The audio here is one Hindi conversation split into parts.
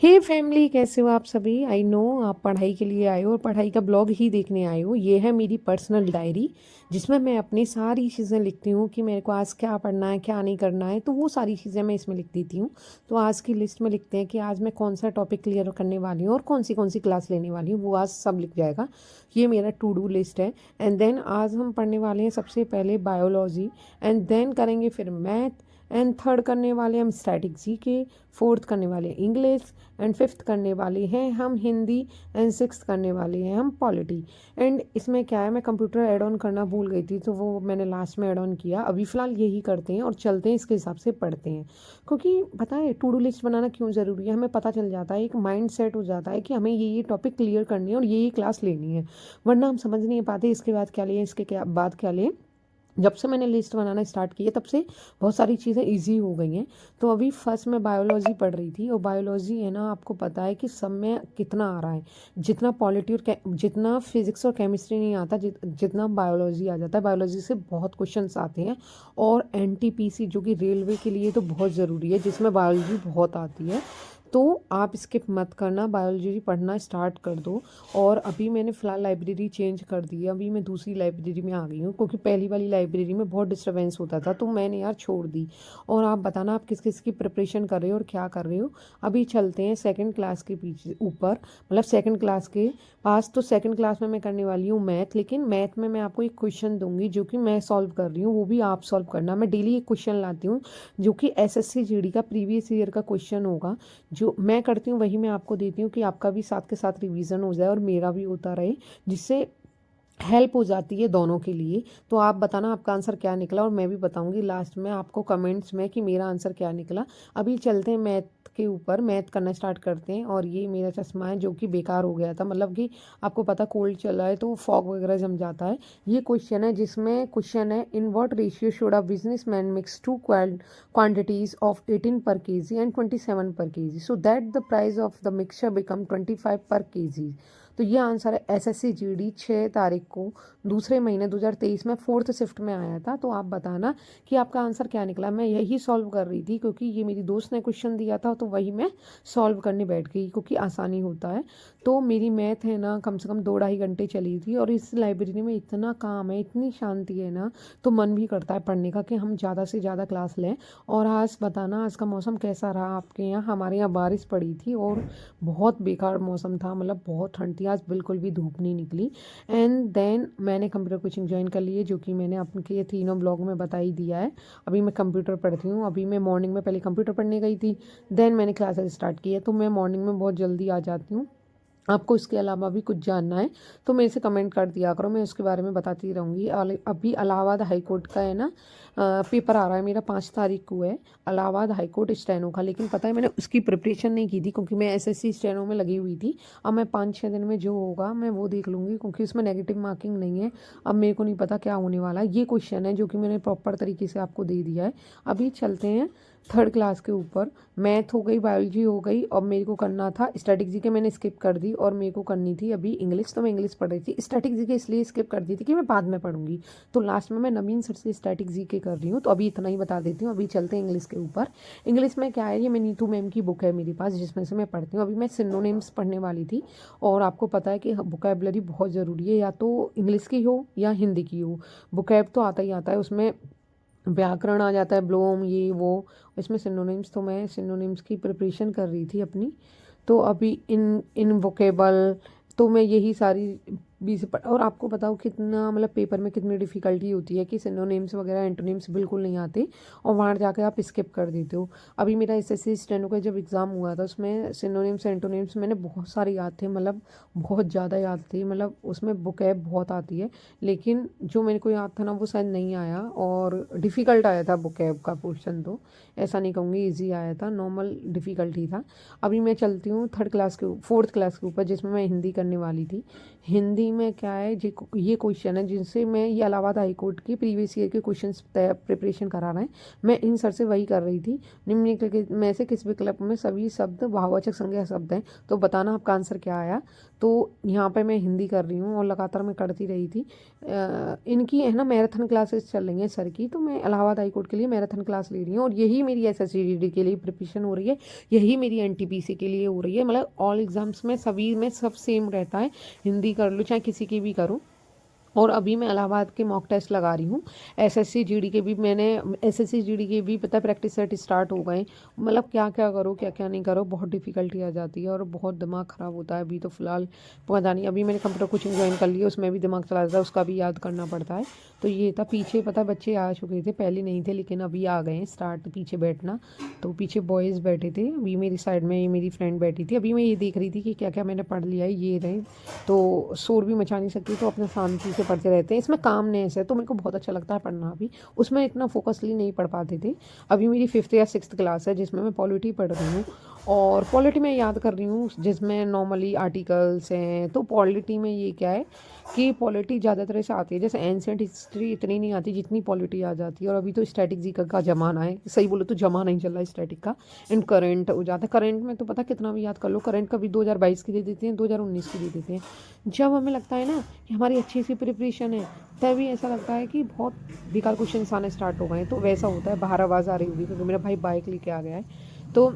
हे फैमिली, कैसे हो आप सभी। आई नो आप पढ़ाई के लिए आए हो और पढ़ाई का ब्लॉग ही देखने आए हो। ये है मेरी पर्सनल डायरी जिसमें मैं अपनी सारी चीज़ें लिखती हूँ कि मेरे को आज क्या पढ़ना है, क्या नहीं करना है। तो वो सारी चीज़ें मैं इसमें लिख देती हूँ। तो आज की लिस्ट में लिखते हैं कि आज मैं कौन सा टॉपिक क्लियर करने वाली हूँ और कौन सी क्लास लेने वाली हूँ, वो आज सब लिख जाएगा। ये मेरा टू डू लिस्ट है। एंड देन आज हम पढ़ने वाले हैं सबसे पहले बायोलॉजी, एंड देन करेंगे फिर मैथ, एंड थर्ड करने वाले हम स्टैटिक जीके, फोर्थ करने वाले इंग्लिश, एंड फिफ्थ करने वाले हैं हम हिंदी, एंड सिक्स्थ करने वाले हैं हम पॉलिटी। एंड इसमें क्या है, मैं कंप्यूटर ऐड ऑन करना भूल गई थी तो वो मैंने लास्ट में ऐड ऑन किया। अभी फ़िलहाल यही करते हैं और चलते हैं, इसके हिसाब से पढ़ते हैं। क्योंकि पता है टू डू लिस्ट बनाना क्यों ज़रूरी है, हमें पता चल जाता है, एक माइंड सेट हो जाता है कि हमें ये टॉपिक क्लियर करनी है और ये क्लास लेनी है। वरना हम समझ नहीं पाते इसके बाद क्या लें, इसके क्या बाद क्या लें। जब से मैंने लिस्ट बनाना स्टार्ट की है तब से बहुत सारी चीज़ें इजी हो गई हैं। तो अभी फर्स्ट में बायोलॉजी पढ़ रही थी, और बायोलॉजी है ना, आपको पता है कि सब में कितना आ रहा है। जितना पॉलिटी और जितना फिजिक्स और केमिस्ट्री नहीं आता, जितना बायोलॉजी आ जाता है। बायोलॉजी से बहुत क्वेश्चंस आते हैं। और एनटीपीसी जो कि रेलवे के लिए तो बहुत ज़रूरी है, जिसमें बायोलॉजी बहुत आती है। तो आप स्किप मत करना, बायोलॉजी पढ़ना स्टार्ट कर दो। और अभी मैंने फ़िलहाल लाइब्रेरी चेंज कर दी है, अभी मैं दूसरी लाइब्रेरी में आ गई हूँ क्योंकि पहली वाली लाइब्रेरी में बहुत डिस्टर्बेंस होता था, तो मैंने यार छोड़ दी। और आप बताना आप किस किस की प्रिपरेशन कर रहे हो और क्या कर रहे हो। अभी चलते हैं सेकंड क्लास के पीछे ऊपर, मतलब सेकंड क्लास के पास। तो सेकंड क्लास में मैं करने वाली हूँ मैथ, लेकिन मैथ में मैं आपको एक क्वेश्चन दूंगी जो कि मैं सॉल्व कर रही हूँ, वो भी आप सॉल्व करना। मैं डेली एक क्वेश्चन लाती हूँ जो कि एसएससी जीडी का प्रीवियस ईयर का क्वेश्चन होगा। जो मैं करती हूँ वही मैं आपको देती हूँ कि आपका भी साथ के साथ रिवीजन हो जाए और मेरा भी होता रहे, जिससे हेल्प हो जाती है दोनों के लिए। तो आप बताना आपका आंसर क्या निकला, और मैं भी बताऊंगी लास्ट में आपको कमेंट्स में कि मेरा आंसर क्या निकला। अभी चलते हैं मैथ के ऊपर, मैथ करना स्टार्ट करते हैं। और ये मेरा चश्मा है जो कि बेकार हो गया था, मतलब कि आपको पता कोल्ड चल रहा है तो फॉग वगैरह जम जाता है। ये क्वेश्चन है जिसमें क्वेश्चन है, in what ratio should a businessman mix two quantities of 18 per kg and 27 per kg so that the price of the mixture become 25 per kg। तो ये आंसर है एसएससी जीडी 6 तारीख को दूसरे महीने 2023 में फोर्थ शिफ्ट में आया था। तो आप बताना कि आपका आंसर क्या निकला। मैं यही सॉल्व कर रही थी क्योंकि ये मेरी दोस्त ने क्वेश्चन दिया था, तो वही मैं सॉल्व करने बैठ गई क्योंकि आसानी होता है। तो मेरी मैथ है ना कम से कम 2-2.5 घंटे चली थी, और इस लाइब्रेरी में इतना काम है, इतनी शांति है ना, तो मन भी करता है पढ़ने का कि हम ज़्यादा से ज़्यादा क्लास लें। और आज बताना आज का मौसम कैसा रहा आपके यहाँ। हमारे यहाँ बारिश पड़ी थी और बहुत बेकार मौसम था, मतलब बहुत ठंड थी, आज बिल्कुल भी धूप नहीं निकली। एंड देन मैंने कंप्यूटर कोचिंग ज्वाइन कर ली है, जो कि मैंने आपके ये तीनों ब्लॉग में बता ही दिया है। अभी मैं कंप्यूटर पढ़ती हूँ। अभी मैं मॉर्निंग में पहले कंप्यूटर पढ़ने गई थी, देन मैंने क्लासेस स्टार्ट की है, तो मैं मॉर्निंग में बहुत जल्दी आ जाती हूँ। आपको इसके अलावा भी कुछ जानना है तो मेरे से कमेंट कर दिया करो, मैं उसके बारे में बताती रहूँगी। अभी इलाहाबाद हाई कोर्ट का है ना, पेपर आ रहा है मेरा 5 तारीख को है, इलाहाबाद हाई कोर्ट स्टेनो का। लेकिन पता है मैंने उसकी प्रिपरेशन नहीं की थी क्योंकि मैं एसएससी स्टेनो में लगी हुई थी। अब मैं 5-6 दिन में जो होगा मैं वो देख लूँगी क्योंकि उसमें नेगेटिव मार्किंग नहीं है। अब मेरे को नहीं पता क्या होने वाला है। ये क्वेश्चन है जो कि मैंने प्रॉपर तरीके से आपको दे दिया है। अभी चलते हैं थर्ड क्लास के ऊपर। मैथ हो गई, बायोलॉजी हो गई, और मेरे को करना था स्टैटिक जीके, मैंने स्किप कर दी। और मेरे को करनी थी अभी इंग्लिश, तो मैं इंग्लिश पढ़ रही थी। स्टैटिक जीके इसलिए स्किप कर दी थी कि मैं बाद में पढ़ूंगी। तो लास्ट में मैं नवीन सर से स्टैटिक जीके कर रही हूँ, तो अभी इतना ही बता देती हूँ। अभी चलते हैं इंग्लिश के ऊपर। इंग्लिश में क्या है, ये मैं नीतू मैम की बुक है मेरे पास जिसमें से मैं पढ़ती हूँ। अभी मैं सिनोनिम्स पढ़ने वाली थी, और आपको पता है कि वोकैबुलरी बहुत ज़रूरी है, या तो इंग्लिश की हो या हिंदी की हो। वोकैब तो आता ही आता है, उसमें व्याकरण आ जाता है, ब्लोम ये वो। इसमें सिनोनिम्स, तो मैं सिनोनिम्स की प्रिपरेशन कर रही थी अपनी। तो अभी इन इन वोकेबल, तो मैं यही सारी भी से और आपको बताओ कितना, मतलब पेपर में कितनी डिफ़िकल्टी होती है कि सिनोनिम्स वगैरह एंटोनिम्स बिल्कुल नहीं आते, और वहाँ जाके आप स्किप कर देते हो। अभी मेरा एसएससी स्टेनो का जब एग्ज़ाम हुआ था उसमें सिनोनिम्स एंटोनिम्स मैंने बहुत सारे याद थे, मतलब बहुत ज़्यादा याद थे, मतलब उसमें वोकैब बहुत आती है। लेकिन जो मेरे को याद था ना वो शायद नहीं आया, और डिफ़िकल्ट आया था वोकैब का पोर्शन। तो ऐसा नहीं कहूँगी ईजी आया था, नॉर्मल डिफ़िकल्ट ही था। अभी मैं चलती हूँ थर्ड क्लास के फोर्थ क्लास के ऊपर, जिसमें मैं हिंदी करने वाली थी। हिंदी बेसिकली मैं क्या है ये क्वेश्चन है जिनसे मैं ये इलाहाबाद हाई कोर्ट के प्रीवियस ईयर के क्वेश्चन प्रिपरेशन करा रहे हैं। मैं इन सर से वही कर रही थी। निम्नलिखित में से किस विकल्प में सभी शब्द भाववाचक संज्ञा शब्द हैं, तो बताना आपका आंसर क्या आया। तो यहाँ पे मैं हिंदी कर रही हूँ और लगातार मैं करती रही थी। इनकी है ना मैराथन क्लासेस चल रही हैं सर की, तो मैं इलाहाबाद हाई कोर्ट के लिए मैराथन क्लास ले रही हूँ और यही मेरी SSCGD के लिए प्रिपरेशन हो रही है, यही मेरी NTPC के लिए हो रही है। मतलब ऑल एग्जाम्स में सभी में सब सेम रहता है, हिंदी कर लो चाहे किसी की भी करो। और अभी मैं इलाहाबाद के मॉक टेस्ट लगा रही हूँ। SSCGD के भी मैंने SSCGD के भी पता प्रैक्टिस सेट स्टार्ट हो गए। मतलब क्या क्या करो क्या क्या नहीं करो, बहुत डिफ़िकल्टी आ जाती है और बहुत दिमाग ख़राब होता है। अभी तो फ़िलहाल पता नहीं, अभी मैंने कंप्यूटर कोचिंग ज्वाइन कर लिया, उसमें भी दिमाग चला जाता है, उसका भी याद करना पड़ता है। तो ये था, पीछे पता बच्चे आ चुके थे, पहले नहीं थे लेकिन अभी आ गए हैं स्टार्ट पीछे बैठना। तो पीछे बॉयज़ बैठे थे, अभी मेरी साइड में ये मेरी फ्रेंड बैठी थी। अभी मैं ये देख रही थी कि क्या क्या मैंने पढ़ लिया है, ये रहे। तो शोर भी मचा नहीं सकती, तो अपने शांति से पढ़ते रहते हैं। इसमें कामनेस है तो मेरे को बहुत अच्छा लगता है पढ़ना। अभी उसमें इतना फोकसली नहीं पढ़ पाते थे। अभी मेरी 5th या 6th क्लास है जिसमें मैं पॉलिटी पढ़ रही हूँ और पॉलिटी में याद कर रही हूँ, जिसमें नॉर्मली आर्टिकल्स हैं। तो पॉलिटी में ये क्या है कि पॉलिटी ज़्यादातर ऐसे आती है, जैसे एंशिएंट हिस्ट्री इतनी नहीं आती जितनी पॉलिटी आ जाती है। और अभी तो स्टैटिक का ज़माना है, सही बोलो तो जमा नहीं चल रहा है स्टैटिक का, एंड करंट हो जाता है। करंट में तो पता कितना भी याद कर लो, करंट का भी 2022 की दे देते हैं, 2019 की दे देते हैं। जब हमें लगता है ना कि हमारी अच्छी सी प्रिपरेशन है, तभी ऐसा लगता है कि बहुत बेकार क्वेश्चन आने स्टार्ट हो गए हैं। तो वैसा होता है। बाहर आवाज़ आ रही होगी क्योंकि मेरा भाई बाइक लेके आ गया है। तो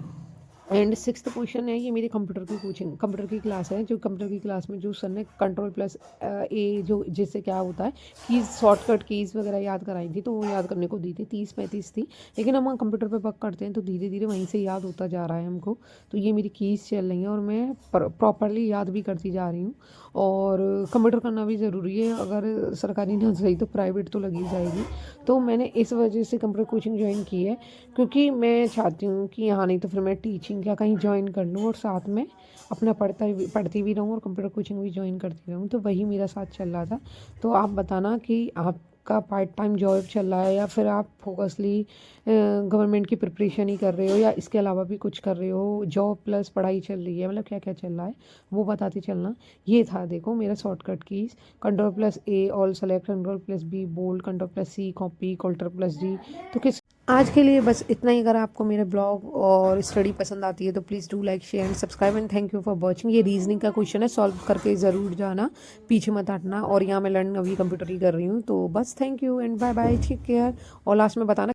एंड 6th क्वेश्चन है, ये मेरी कंप्यूटर की कोचिंग कंप्यूटर की क्लास है। जो कंप्यूटर की क्लास में जो सर ने Ctrl+A जो जिससे क्या होता है कीज़, शॉर्टकट कीज़ वगैरह याद कराई थी, तो वो याद करने को दी थी। 30-35 थी, लेकिन हम कंप्यूटर पे वर्क करते हैं तो धीरे धीरे वहीं से याद होता जा रहा है हमको। तो ये मेरी कीज़ चल रही हैं और मैं प्रॉपरली याद भी करती जा रही हूँ। और कंप्यूटर करना भी ज़रूरी है, अगर सरकारी ना सही तो प्राइवेट तो लगी जाएगी। तो मैंने इस वजह से कंप्यूटर कोचिंग ज्वाइन की है, क्योंकि मैं चाहती हूँ कि यहाँ नहीं तो फिर मैं टीचिंग या कहीं ज्वाइन कर लूँ और साथ में अपना पढ़ती भी रहूँ और कंप्यूटर कोचिंग भी ज्वाइन करती रहूँ। तो वही मेरा साथ चल रहा था। तो आप बताना कि आपका पार्ट टाइम जॉब चल रहा है या फिर आप फोकसली गवर्नमेंट की प्रिपरेशन ही कर रहे हो या इसके अलावा भी कुछ कर रहे हो, जॉब प्लस पढ़ाई चल रही है, मतलब क्या क्या चल रहा है वो बताते चलना। ये था देखो मेरा shortcut keys, Ctrl+A all select, Ctrl+B bold, Ctrl+C copy, Ctrl+D। तो किस आज के लिए बस इतना ही। अगर आपको मेरे ब्लॉग और स्टडी पसंद आती है तो please do like share and subscribe and thank you for watching. ये रीजनिंग का क्वेश्चन है, सॉल्व करके ज़रूर जाना, पीछे मत हटना। और यहाँ मैं लर्निंग अभी कंप्यूटर ही कर रही हूँ। तो बस thank you and bye bye, take care. और लास्ट में बताना